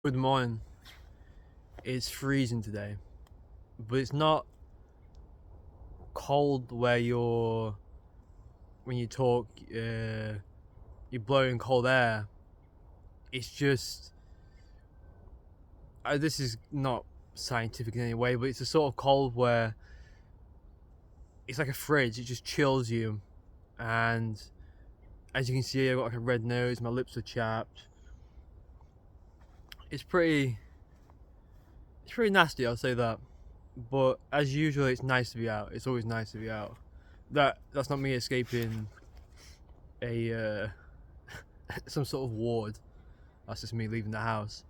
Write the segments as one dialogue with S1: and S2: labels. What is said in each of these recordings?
S1: Good morning. It's freezing today, but it's not cold where when you talk, you're blowing cold air. It's just, this is not scientific in any way, but it's a sort of cold where it's like a fridge. It just chills you, and as you can see, I've got like a red nose. My lips are chapped. It's pretty, it's pretty nasty. I'll say that. But as usual, it's nice to be out. It's always nice to be out. That's not me escaping a some sort of ward. That's just me leaving the house.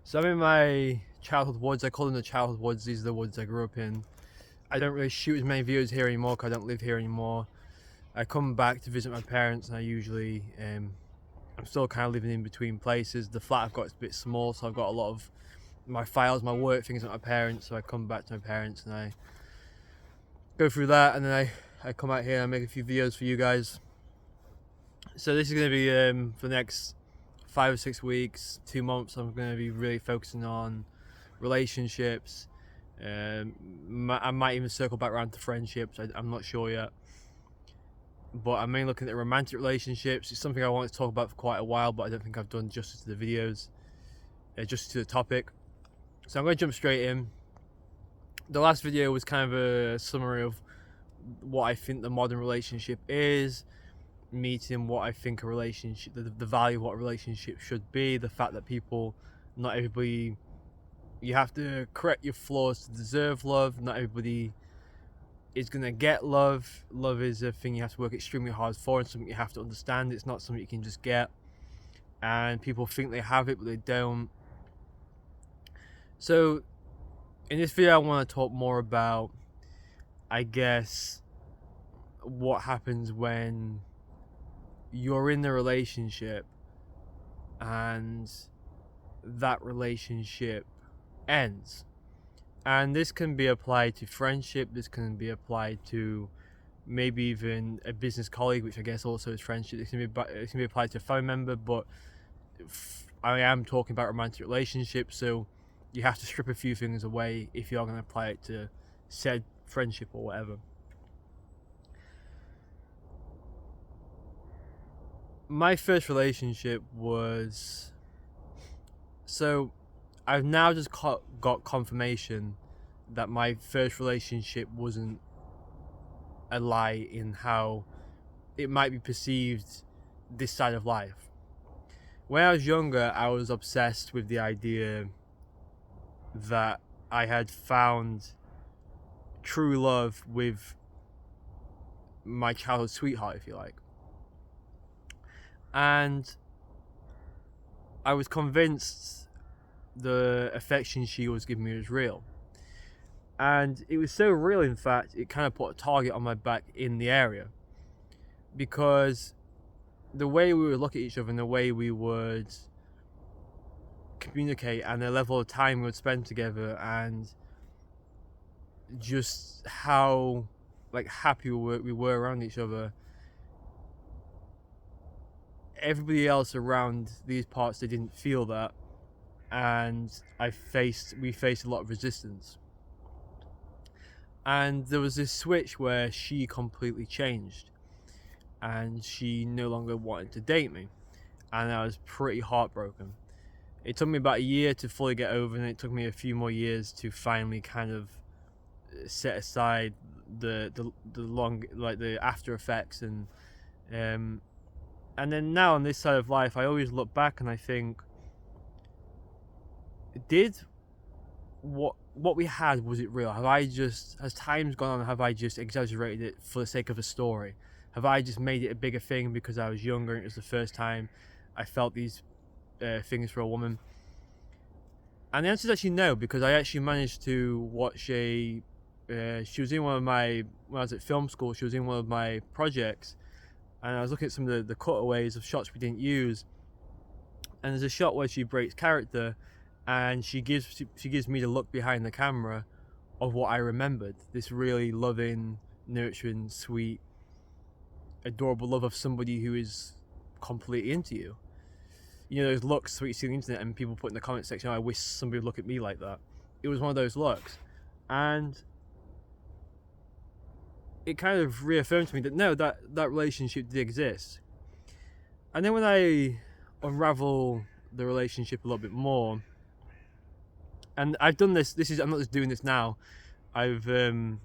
S1: So I'm in my childhood woods. I call them the childhood woods. These are the woods I grew up in. I don't really shoot as many videos here anymore because I don't live here anymore. I come back to visit my parents, and I usually I'm still kind of living in between places. The flat I've got is a bit small, so I've got a lot of my files, my work things at my parents. So I come back to my parents and I go through that, and then I come out here and make a few videos for you guys. So this is going to be for the next 5 or 6 weeks, 2 months. I'm going to be really focusing on relationships. I might even circle back around to friendships. I'm not sure yet, but I'm mainly looking at romantic relationships. It's something I wanted to talk about for quite a while, but I don't think I've done justice to the videos, justice to the topic. So I'm going to jump straight in. The last video was kind of a summary of what I think the modern relationship is, meeting what I think a relationship, the value of what a relationship should be, the fact that not everybody, you have to correct your flaws to deserve love. Not everybody is going to get love. Love is a thing you have to work extremely hard for, and something you have to understand. It's not something you can just get, and people think they have it, but they don't. So in this video I want to talk more about, I guess, what happens when you're in the relationship and that relationship ends. And this can be applied to friendship, this can be applied to maybe even a business colleague, which I guess also is friendship. It can be applied to a family member, but I am talking about romantic relationships, so you have to strip a few things away if you're going to apply it to said friendship or whatever. My first relationship was, so I've now just got confirmation that my first relationship wasn't a lie in how it might be perceived this side of life. When I was younger, I was obsessed with the idea that I had found true love with my childhood sweetheart, if you like. And I was convinced the affection she was giving me was real. And it was so real, in fact, it kind of put a target on my back in the area. Because the way we would look at each other and the way we would communicate and the level of time we would spend together and just how happy we were around each other, everybody else around these parts, they didn't feel that, and we faced a lot of resistance. And there was this switch where she completely changed and she no longer wanted to date me, and I was pretty heartbroken. It took me about a year to fully get over, and it took me a few more years to finally kind of set aside the long, like, the after effects. And then now on this side of life, I always look back and I think, did what we had, was it real? As time's gone on, have I just exaggerated it for the sake of a story? Have I just made it a bigger thing because I was younger and it was the first time I felt these things for a woman? And the answer is actually no, because I actually managed to watch she was in when I was at film school, she was in one of my projects, and I was looking at some of the cutaways of shots we didn't use, and there's a shot where she breaks character, and she gives me the look behind the camera of what I remembered, this really loving, nurturing, sweet, adorable love of somebody who is completely into you. those looks that you see on the internet and people put in the comment section, oh, I wish somebody would look at me like that. It was one of those looks. And it kind of reaffirmed to me that no, that relationship did exist. And then when I unravel the relationship a little bit more, and I've done this I'm not just doing this now, I've been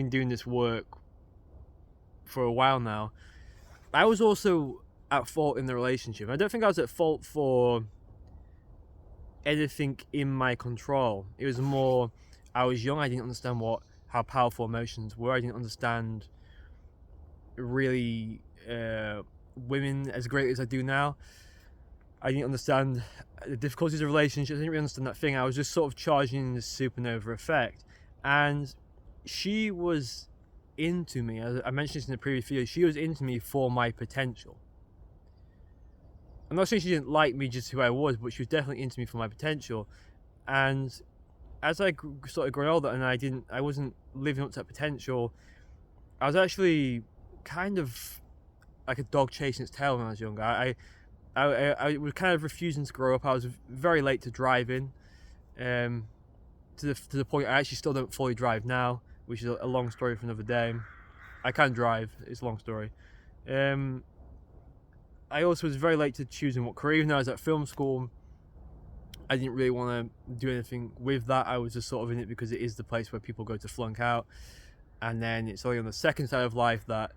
S1: doing this work for a while now. I was also at fault in the relationship. I don't think I was at fault for anything in my control. It was more, I was young, I didn't understand how powerful emotions were. I didn't understand really women as great as I do now. I didn't understand the difficulties of relationships. I didn't really understand that thing. I was just sort of charging in this supernova effect. And she was into me. As I mentioned this in the previous video, she was into me for my potential. I'm not saying she didn't like me just who I was, but she was definitely into me for my potential. And as I started growing older and I wasn't living up to that potential, I was actually kind of like a dog chasing its tail when I was younger. I was kind of refusing to grow up. I was very late to driving, to the point I actually still don't fully drive now, which is a long story for another day. I can drive, it's a long story. I also was very late to choosing what career. Even though I was at film school, I didn't really want to do anything with that. I was just sort of in it because it is the place where people go to flunk out. And then it's only on the second side of life that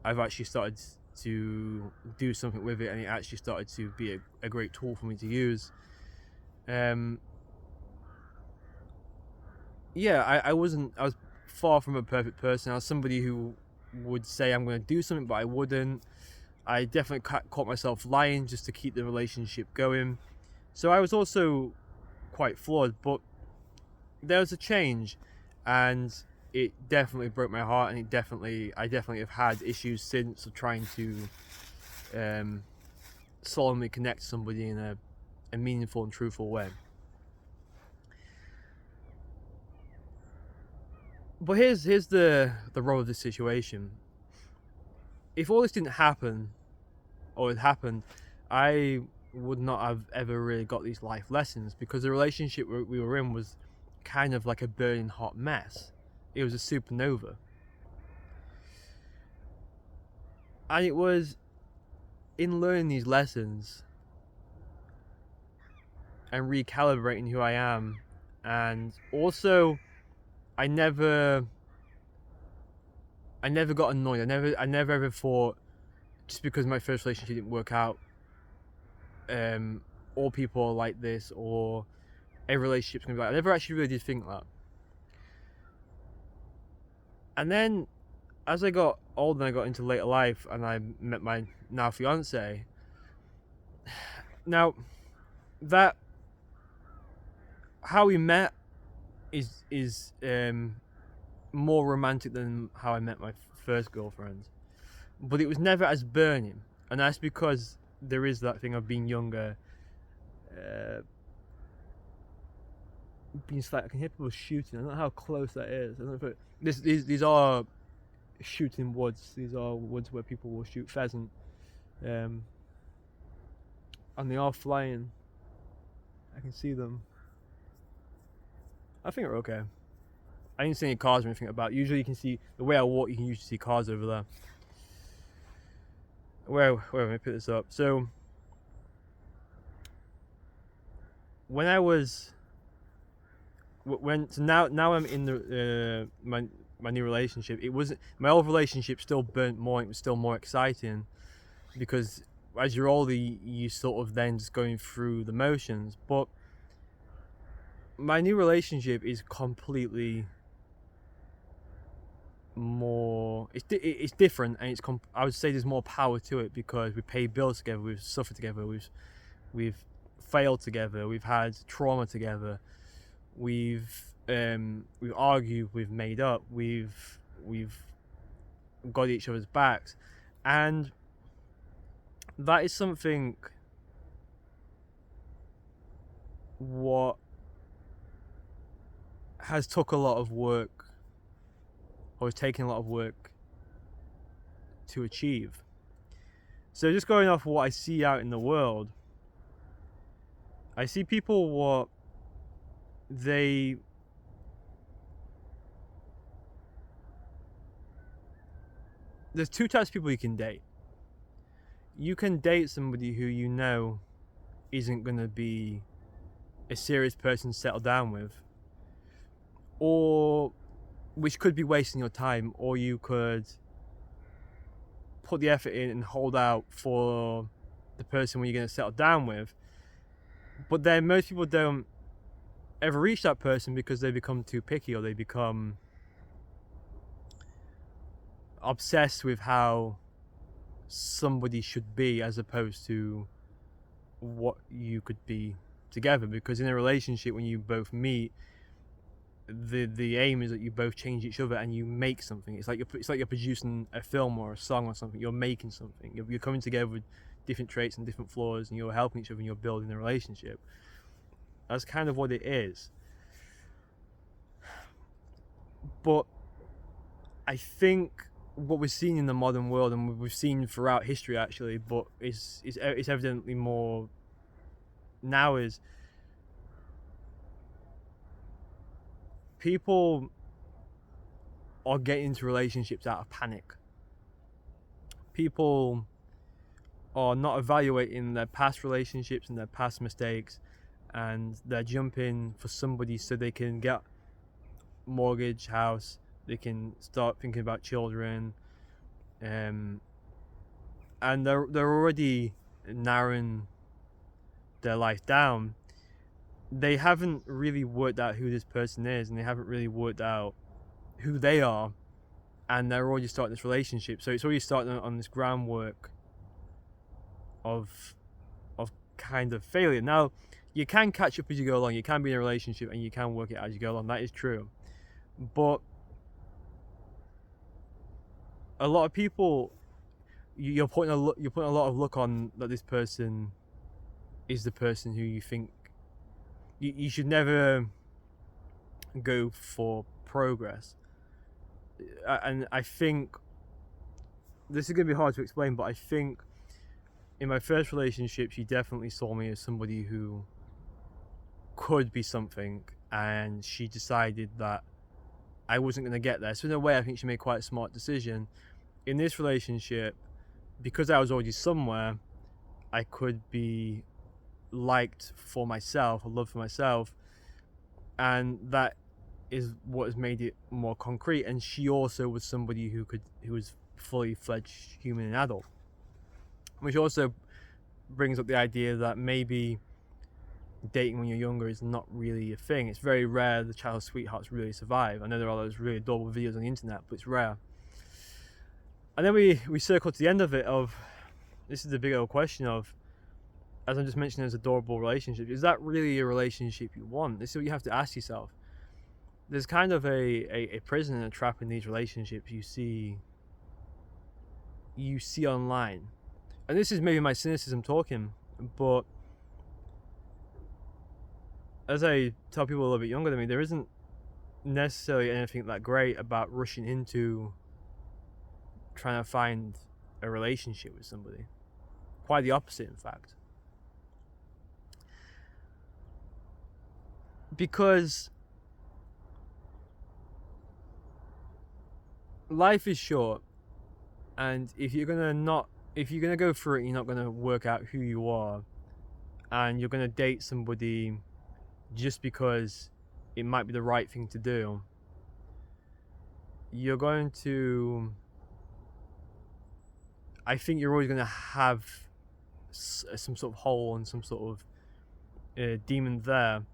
S1: I've actually started to do something with it, and it actually started to be a great tool for me to use. I was far from a perfect person. I was somebody who would say I'm going to do something, but I wouldn't. I definitely caught myself lying just to keep the relationship going. So I was also quite flawed, but there was a change, and it definitely broke my heart, and I definitely have had issues since of trying to solemnly connect to somebody in a meaningful and truthful way. But here's the role of this situation. If all this didn't happen, or it happened, I would not have ever really got these life lessons, because the relationship we were in was kind of like a burning hot mess. It was a supernova. And it was in learning these lessons and recalibrating who I am, and also I never got annoyed. I never ever thought, just because my first relationship didn't work out, all people are like this, or every relationship's gonna be like that. I never actually really did think that. And then as I got older and I got into later life and I met my now fiance, now that how we met is more romantic than how I met my first girlfriend, but it was never as burning, and that's because there is that thing of being younger, being slight. I can hear people shooting. I don't know how close that is. I don't know if these are shooting woods. These are woods where people will shoot pheasant, and they are flying. I can see them. I think we're okay. I didn't see any cars or anything about. Usually you can see, the way I walk, you can usually see cars over there. Where let me put this up. So when I was now I'm in the my new relationship. It wasn't, my old relationship still burnt more. It was still more exciting, because as you're older, you sort of then just going through the motions. But my new relationship is completely more, it's different, and I would say there's more power to it, because we pay bills together, we've suffered together, we've failed together, we've had trauma together, we've argued, we've made up, we've got each other's backs, and that is something what has took a lot of work, or has taken a lot of work to achieve. So just going off what I see out in the world, I see people what they there's two types of people you can date. You can date somebody who you know isn't going to be a serious person to settle down with, or which could be wasting your time, or you could put the effort in and hold out for the person when you're going to settle down with. But then most people don't ever reach that person because they become too picky, or they become obsessed with how somebody should be as opposed to what you could be together. Because in a relationship, when you both meet, the aim is that you both change each other and you make something. It's like you're producing a film or a song or something. You're making something. You're coming together with different traits and different flaws, and you're helping each other and you're building a relationship. That's kind of what it is. But I think what we're seeing in the modern world, and we've seen throughout history actually, but it's evidently more now, is people are getting into relationships out of panic. People are not evaluating their past relationships and their past mistakes, and they're jumping for somebody so they can get mortgage, house, they can start thinking about children, and they're already narrowing their life down. They haven't really worked out who this person is, and they haven't really worked out who they are, and they're already starting this relationship. So it's already starting on this groundwork of kind of failure. Now, you can catch up as you go along. You can be in a relationship and you can work it as you go along. That is true. But a lot of people, you're putting a lot of luck on that this person is the person who you think. You should never go for progress. And I think this is going to be hard to explain, but I think in my first relationship, she definitely saw me as somebody who could be something, and she decided that I wasn't going to get there. So in a way, I think she made quite a smart decision. In this relationship, because I was already somewhere, I could be liked for myself, or loved for myself, and that is what has made it more concrete. And she also was somebody who was fully fledged human and adult, which also brings up the idea that maybe dating when you're younger is not really a thing. It's very rare the child sweethearts really survive. I know there are those really adorable videos on the internet, but it's rare. And then we circle to the end of it, of this is the big old question of, as I just mentioned, there's adorable relationships. Is that really a relationship you want? This is what you have to ask yourself. There's kind of a prison and a trap in these relationships you see online. And this is maybe my cynicism talking, but as I tell people a little bit younger than me, there isn't necessarily anything that great about rushing into trying to find a relationship with somebody. Quite the opposite, in fact. Because life is short, and if you're gonna go through it, you're not gonna work out who you are, and you're gonna date somebody just because it might be the right thing to do, you're going to, I think you're always going to have some sort of hole and some sort of demon there.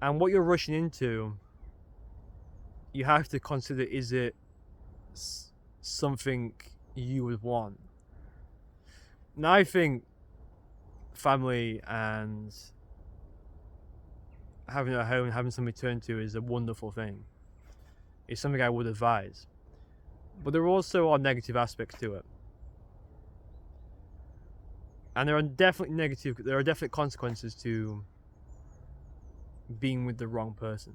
S1: And what you're rushing into, you have to consider, is it something you would want? Now, I think family and having a home, having something to turn to is a wonderful thing. It's something I would advise. But there also are negative aspects to it. And there are definite consequences to being with the wrong person.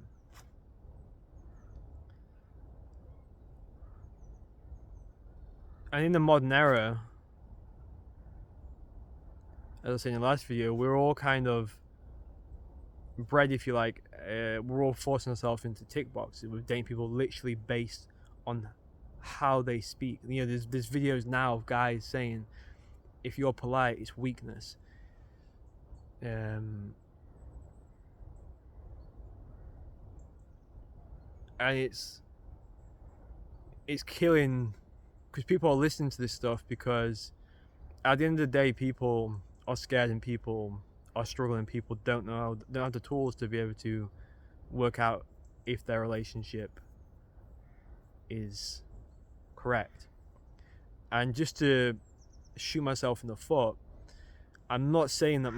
S1: And in the modern era, as I said in the last video, we're all kind of bred, if you like, we're all forcing ourselves into tick boxes with dating people literally based on how they speak. You know, there's videos now of guys saying if you're polite, it's weakness. And it's killing, because people are listening to this stuff, because at the end of the day, people are scared and people are struggling. People don't have the tools to be able to work out if their relationship is correct. And just to shoot myself in the foot, I'm not saying that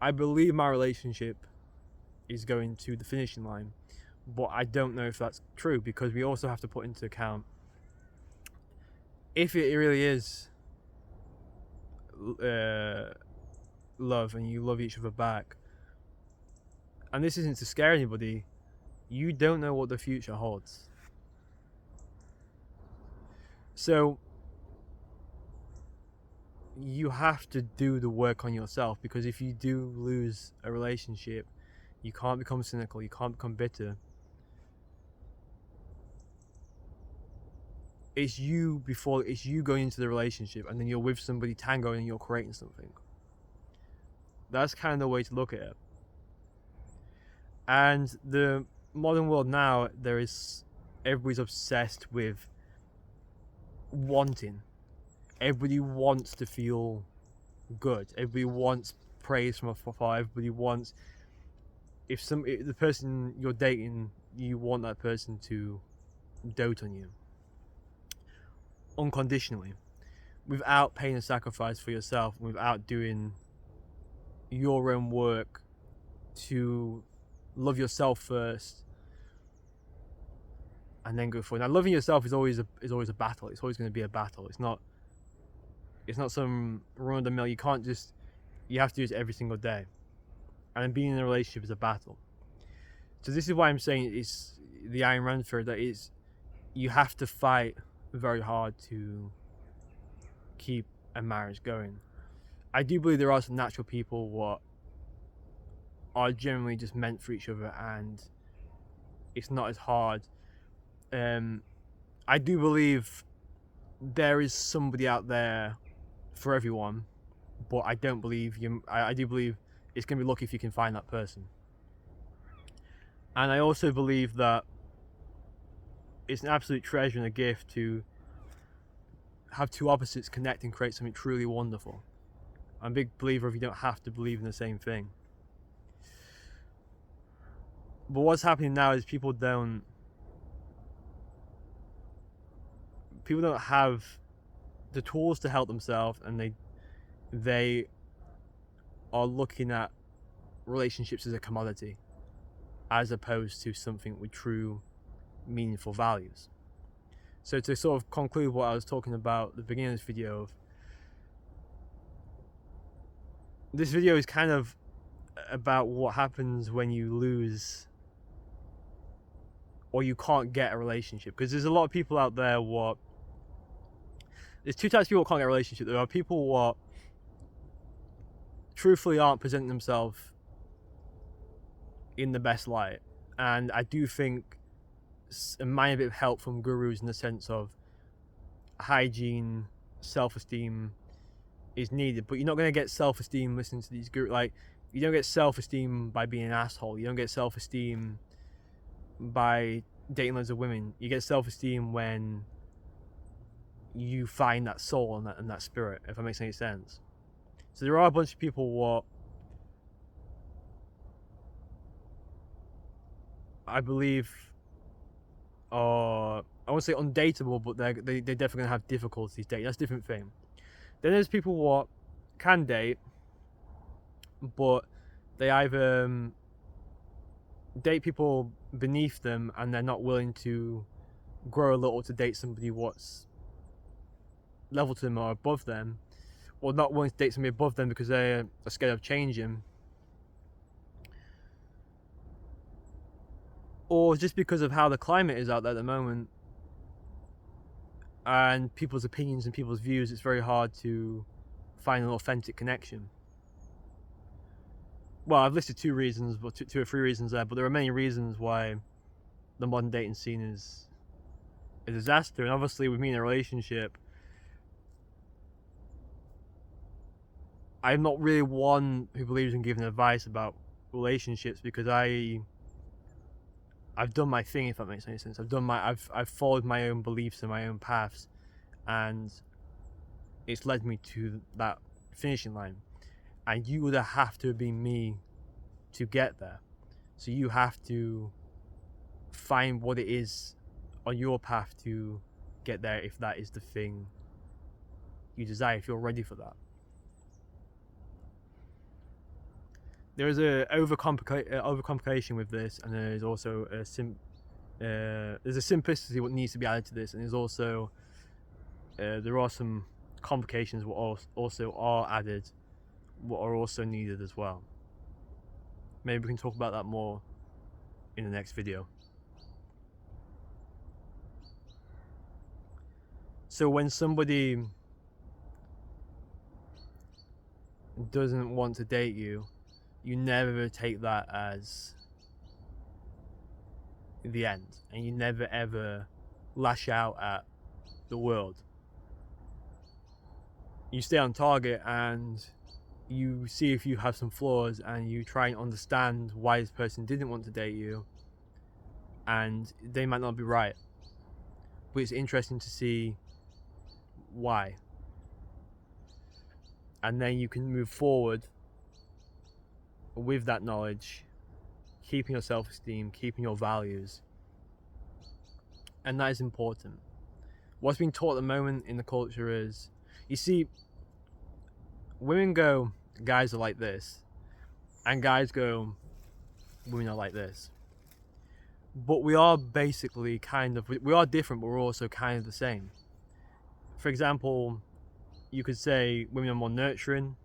S1: I believe my relationship is going to the finishing line, but I don't know if that's true, because we also have to put into account if it really is love and you love each other back, and this isn't to scare anybody, you don't know what the future holds. So you have to do the work on yourself, because if you do lose a relationship, you can't become cynical, you can't become bitter. It's you going into the relationship, and then you're with somebody tango and you're creating something. That's kind of the way to look at it. And the modern world now, everybody's obsessed with wanting. Everybody wants to feel good. Everybody wants praise from afar. Everybody wants, if the person you're dating, you want that person to dote on you unconditionally, without paying a sacrifice for yourself, without doing your own work to love yourself first and then go forward. Now, loving yourself is always a battle. It's always going to be a battle. It's not some run of the mill. You have to do it every single day. And then being in a relationship is a battle. So this is why I'm saying it's the Ayn Rand theory, that is, you have to fight very hard to keep a marriage going. I do believe there are some natural people what are generally just meant for each other, and it's not as hard. I do believe there is somebody out there for everyone, but I don't believe I do believe it's going to be lucky if you can find that person. And I also believe that it's an absolute treasure and a gift to have two opposites connect and create something truly wonderful. I'm a big believer of you don't have to believe in the same thing. But what's happening now is people don't have the tools to help themselves, and they are looking at relationships as a commodity, as opposed to something with true meaningful values. So to sort of conclude what I was talking about at the beginning of this video is kind of about what happens when you lose or you can't get a relationship. Because there's a lot of people out there there's two types of people who can't get a relationship. There are people who truthfully aren't presenting themselves in the best light, and I do think a minor bit of help from gurus in the sense of hygiene, self-esteem is needed. But you're not going to get self-esteem listening to these gurus. Like, you don't get self-esteem by being an asshole. You don't get self-esteem by dating loads of women. You get self-esteem when you find that soul and that spirit, if that makes any sense. So there are a bunch of people I believe are, I won't say undateable, but they're definitely going to have difficulties dating. That's a different thing. Then there's people who can date, but they either date people beneath them and they're not willing to grow a little to date somebody what's level to them or above them, or not willing to date somebody above them because they're scared of changing, or just because of how the climate is out there at the moment and people's opinions and people's views, it's very hard to find an authentic connection. Well, I've listed two reasons, but two or three reasons there, but there are many reasons why the modern dating scene is a disaster. And obviously, with me in a relationship, I'm not really one who believes in giving advice about relationships, because I've done my thing, if that makes any sense. I've followed my own beliefs and my own paths, and it's led me to that finishing line. And you would have to be me to get there. So you have to find what it is on your path to get there, if that is the thing you desire, if you're ready for that. There is a overcomplication with this, and there is also there's a simplicity what needs to be added to this, and there's also there are some complications what also are added, what are also needed as well. Maybe we can talk about that more in the next video. So when somebody doesn't want to date you, you never take that as the end, and you never ever lash out at the world. You stay on target, and you see if you have some flaws, and you try and understand why this person didn't want to date you, and they might not be right, but it's interesting to see why, and then you can move forward with that knowledge, keeping your self-esteem, keeping your values, and that is important. What's being taught at the moment in the culture is, you see, women go, guys are like this, and guys go, women are like this. But we are basically we are different, but we're also kind of the same. For example, you could say women are more nurturing,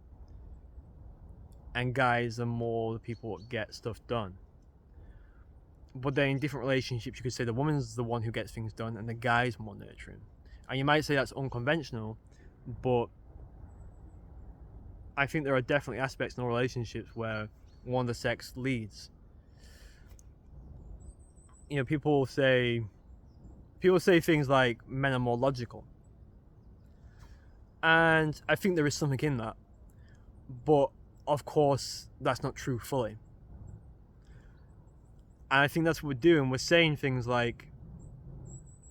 S1: and guys are more the people that get stuff done. But then in different relationships, you could say the woman's the one who gets things done, and the guy's more nurturing. And you might say that's unconventional, but I think there are definitely aspects in all relationships where one of the sex leads. You know, people say things like men are more logical, and I think there is something in that, but of course that's not true fully. And I think that's what we're doing. We're saying things like,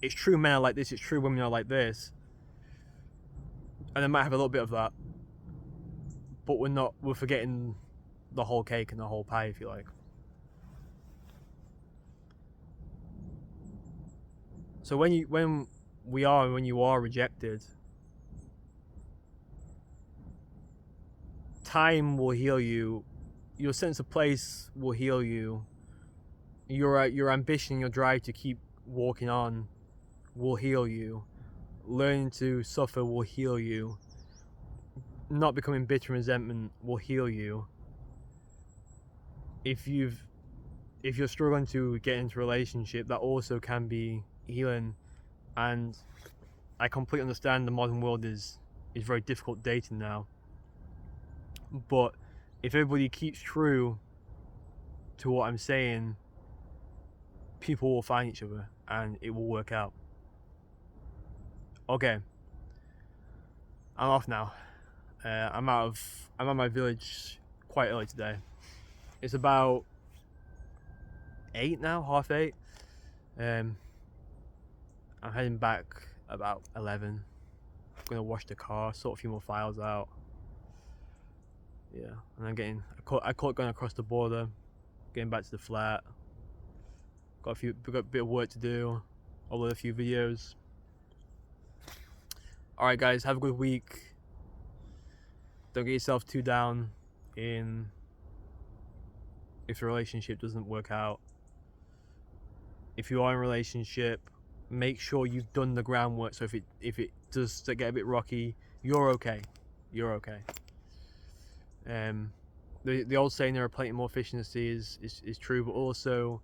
S1: it's true men are like this, it's true women are like this, and they might have a little bit of that, but we're forgetting the whole cake and the whole pie, if you like. So when you are rejected, time will heal you, your sense of place will heal you, your ambition, your drive to keep walking on will heal you, learning to suffer will heal you, not becoming bitter and resentment will heal you. If you're struggling to get into a relationship, that also can be healing. And I completely understand the modern world is very difficult dating now, but if everybody keeps true to what I'm saying, people will find each other and it will work out. Okay, I'm off now. I'm at my village quite early today. It's about 8 now, half 8. I'm heading back about 11. I'm gonna wash the car, sort a few more files out. Yeah, and I caught going across the border, getting back to the flat. Got a bit of work to do, upload a few videos. Alright guys, have a good week. Don't get yourself too down if the relationship doesn't work out. If you are in a relationship, make sure you've done the groundwork, so if it does get a bit rocky, you're okay. You're okay. The old saying, there are plenty more fish in the sea, is true, but also,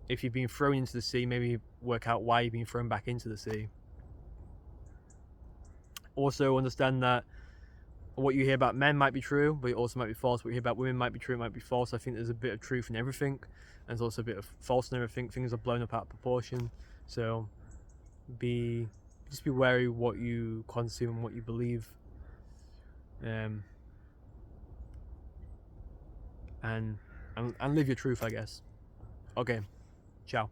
S1: if you've been thrown into the sea, maybe work out why you've been thrown back into the sea. Also understand that what you hear about men might be true, but it also might be false. What you hear about women might be true, it might be false. I think there's a bit of truth in everything, and there's also a bit of false in everything. Things are blown up out of proportion, so just be wary what you consume and what you believe, and live your truth, I guess. Okay, ciao.